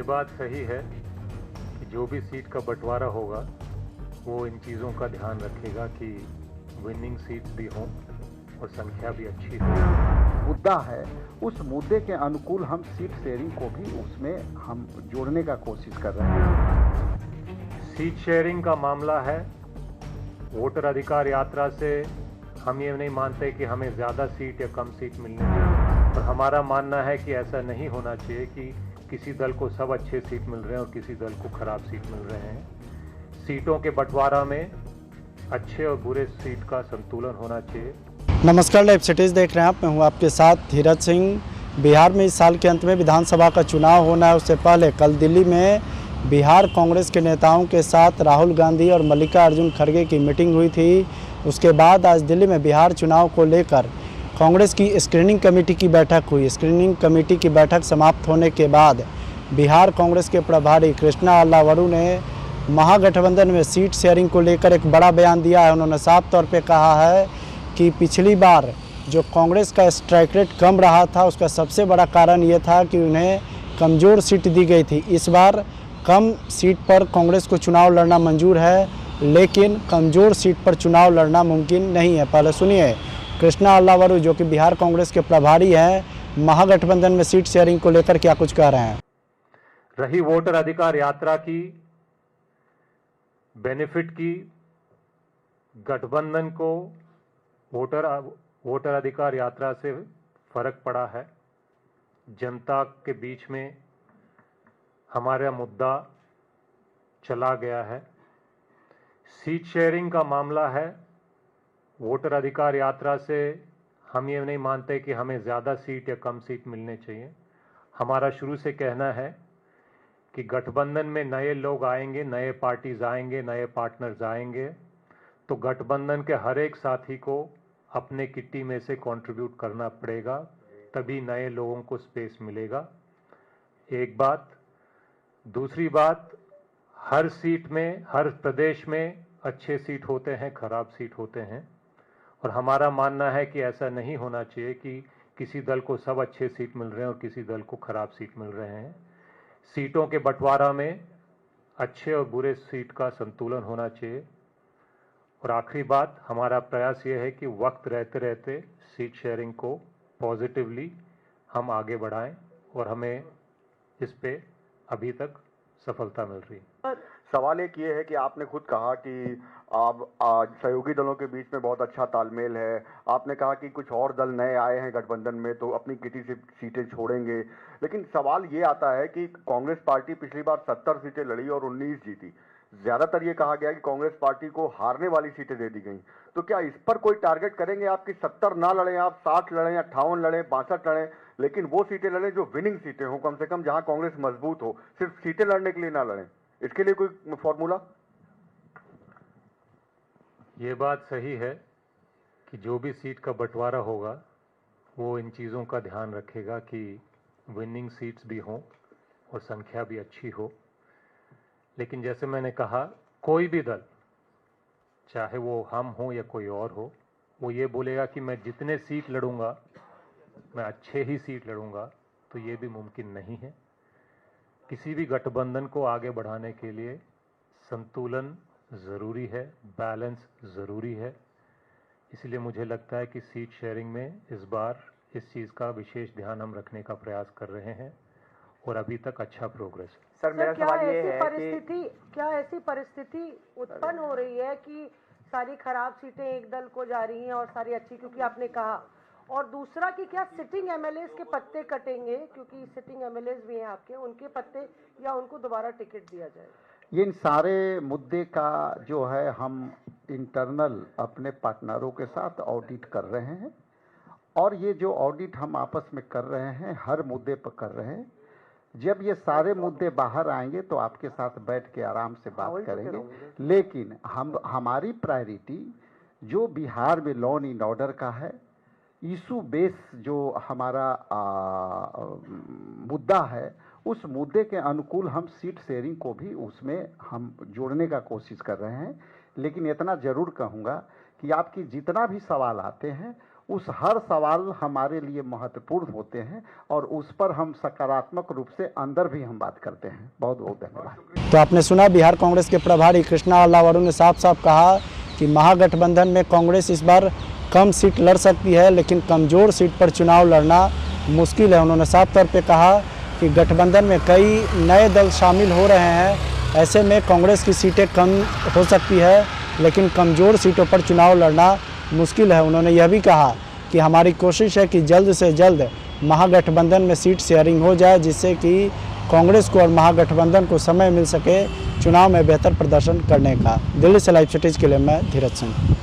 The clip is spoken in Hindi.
ये बात सही है कि जो भी सीट का बंटवारा होगा वो इन चीज़ों का ध्यान रखेगा कि विनिंग सीट्स भी हों और संख्या भी अच्छी हो। मुद्दा है, उस मुद्दे के अनुकूल हम सीट शेयरिंग को भी उसमें हम जोड़ने का कोशिश कर रहे हैं। सीट शेयरिंग का मामला है, वोटर अधिकार यात्रा से हम ये नहीं मानते कि हमें ज़्यादा सीट या कम सीट मिलनी चाहिए, और हमारा मानना है कि ऐसा नहीं होना चाहिए कि किसी दल को सब अच्छे सीट मिल रहे हैं और किसी दल को खराब सीट मिल रहे हैं। सीटों के बंटवारा में अच्छे और बुरे सीट का संतुलन होना चाहिए। नमस्कार, लाइव सिटीज़ देख रहे हैं आप। मैं हूं आपके साथ धीरज सिंह। बिहार में इस साल के अंत में विधानसभा का चुनाव होना है। उससे पहले कल दिल्ली में बिहार कांग्रेस के नेताओं के साथ राहुल गांधी और मल्लिकार्जुन खड़गे की मीटिंग हुई थी। उसके बाद आज दिल्ली में बिहार चुनाव को लेकर कांग्रेस की स्क्रीनिंग कमेटी की बैठक हुई। स्क्रीनिंग कमेटी की बैठक समाप्त होने के बाद बिहार कांग्रेस के प्रभारी कृष्णा अल्लावरू ने महागठबंधन में सीट शेयरिंग को लेकर एक बड़ा बयान दिया है। उन्होंने साफ तौर पे कहा है कि पिछली बार जो कांग्रेस का स्ट्राइक रेट कम रहा था उसका सबसे बड़ा कारण ये था कि उन्हें कमज़ोर सीट दी गई थी। इस बार कम सीट पर कांग्रेस को चुनाव लड़ना मंजूर है, लेकिन कमज़ोर सीट पर चुनाव लड़ना मुमकिन नहीं है। पहले सुनिए कृष्णा अल्लावरू, जो कि बिहार कांग्रेस के प्रभारी हैं, महागठबंधन में सीट शेयरिंग को लेकर क्या कुछ कह रहे हैं। रही वोटर अधिकार यात्रा की बेनिफिट की, गठबंधन को वोटर अधिकार यात्रा से फर्क पड़ा है। जनता के बीच में हमारा मुद्दा चला गया है। सीट शेयरिंग का मामला है, वोटर अधिकार यात्रा से हम ये नहीं मानते कि हमें ज़्यादा सीट या कम सीट मिलने चाहिए। हमारा शुरू से कहना है कि गठबंधन में नए लोग आएंगे, नए पार्टीज आएंगे, नए पार्टनर्स आएंगे, तो गठबंधन के हर एक साथी को अपने किट्टी में से कंट्रीब्यूट करना पड़ेगा, तभी नए लोगों को स्पेस मिलेगा। एक बात। दूसरी बात, हर सीट में, हर प्रदेश में अच्छे सीट होते हैं, खराब सीट होते हैं, और हमारा मानना है कि ऐसा नहीं होना चाहिए कि किसी दल को सब अच्छे सीट मिल रहे हैं और किसी दल को खराब सीट मिल रहे हैं। सीटों के बंटवारा में अच्छे और बुरे सीट का संतुलन होना चाहिए। और आखिरी बात, हमारा प्रयास ये है कि वक्त रहते रहते सीट शेयरिंग को पॉजिटिवली हम आगे बढ़ाएं, और हमें इस पे अभी तक सफलता मिल रही है। सवाल एक ये है कि आपने खुद कहा कि आप सहयोगी दलों के बीच में बहुत अच्छा तालमेल है। आपने कहा कि कुछ और दल नए आए हैं गठबंधन में तो अपनी किसी से सीटें छोड़ेंगे, लेकिन सवाल ये आता है कि कांग्रेस पार्टी पिछली बार 70 सीटें लड़ी और 19 जीती। ज्यादातर ये कहा गया कि कांग्रेस पार्टी को हारने वाली सीटें दे दी गई, तो क्या इस पर कोई टारगेट करेंगे आप कि 70 ना लड़ें, आप 60 लड़ें, 58 लड़ें, 62 लड़ें, लेकिन वो सीटें लड़ें जो विनिंग सीटें हो, कम से कम जहां कांग्रेस मजबूत हो, सिर्फ सीटें लड़ने के लिए ना लड़ें? इसके लिए कोई फॉर्मूला? ये बात सही है कि जो भी सीट का बंटवारा होगा वो इन चीज़ों का ध्यान रखेगा कि विनिंग सीट्स भी हों और संख्या भी अच्छी हो। लेकिन जैसे मैंने कहा, कोई भी दल, चाहे वो हम हो या कोई और हो, वो ये बोलेगा कि मैं जितने सीट लड़ूंगा मैं अच्छे ही सीट लड़ूंगा, तो ये भी मुमकिन नहीं है। किसी भी गठबंधन को आगे बढ़ाने के लिए संतुलन ज़रूरी है, बैलेंस ज़रूरी है। इसलिए मुझे लगता है कि सीट शेयरिंग में इस बार इस चीज़ का विशेष ध्यान हम रखने का प्रयास कर रहे हैं, और अभी तक अच्छा प्रोग्रेस है। सर, मेरा सवाल ये है कि क्या ऐसी परिस्थिति उत्पन्न हो रही है कि सारी खराब सीटें एक दल को जा रही हैं और सारी अच्छी, क्योंकि आपने कहा, और दूसरा कि क्या सिटिंग एमएलए के पत्ते कटेंगे, क्योंकि सिटिंग एमएलए भी हैं आपके, उनके पत्ते, या उनको दोबारा टिकट दिया जाएगा? ये इन सारे मुद्दे का जो है हम इंटरनल अपने पार्टनरों के साथ ऑडिट कर रहे हैं, और ये जो ऑडिट हम आपस में कर रहे हैं हर मुद्दे पर कर रहे हैं। जब ये सारे मुद्दे बाहर आएंगे तो आपके साथ बैठ के आराम से बात करेंगे। लेकिन हमारी प्रायोरिटी जो बिहार में लॉ एंड ऑर्डर का है, इशू बेस जो हमारा मुद्दा है, उस मुद्दे के अनुकूल हम सीट शेयरिंग को भी उसमें हम जोड़ने का कोशिश कर रहे हैं। लेकिन इतना जरूर कहूँगा कि आपकी जितना भी सवाल आते हैं उस हर सवाल हमारे लिए महत्वपूर्ण होते हैं और उस पर हम सकारात्मक रूप से अंदर भी हम बात करते हैं। बहुत बहुत धन्यवाद। तो आपने सुना बिहार कांग्रेस के प्रभारी कृष्णा अल्लावरू ने साफ साफ कहा कि महागठबंधन में कांग्रेस इस बार कम सीट लड़ सकती है, लेकिन कमज़ोर सीट पर चुनाव लड़ना मुश्किल है। उन्होंने साफ तौर पे कहा कि गठबंधन में कई नए दल शामिल हो रहे हैं, ऐसे में कांग्रेस की सीटें कम हो सकती है, लेकिन कमज़ोर सीटों पर चुनाव लड़ना मुश्किल है। उन्होंने यह भी कहा कि हमारी कोशिश है कि जल्द से जल्द महागठबंधन में सीट शेयरिंग हो जाए, जिससे कि कांग्रेस को और महागठबंधन को समय मिल सके चुनाव में बेहतर प्रदर्शन करने का। दिल्ली से लाइव सिटीज़ के लिए मैं धीरज सिंह।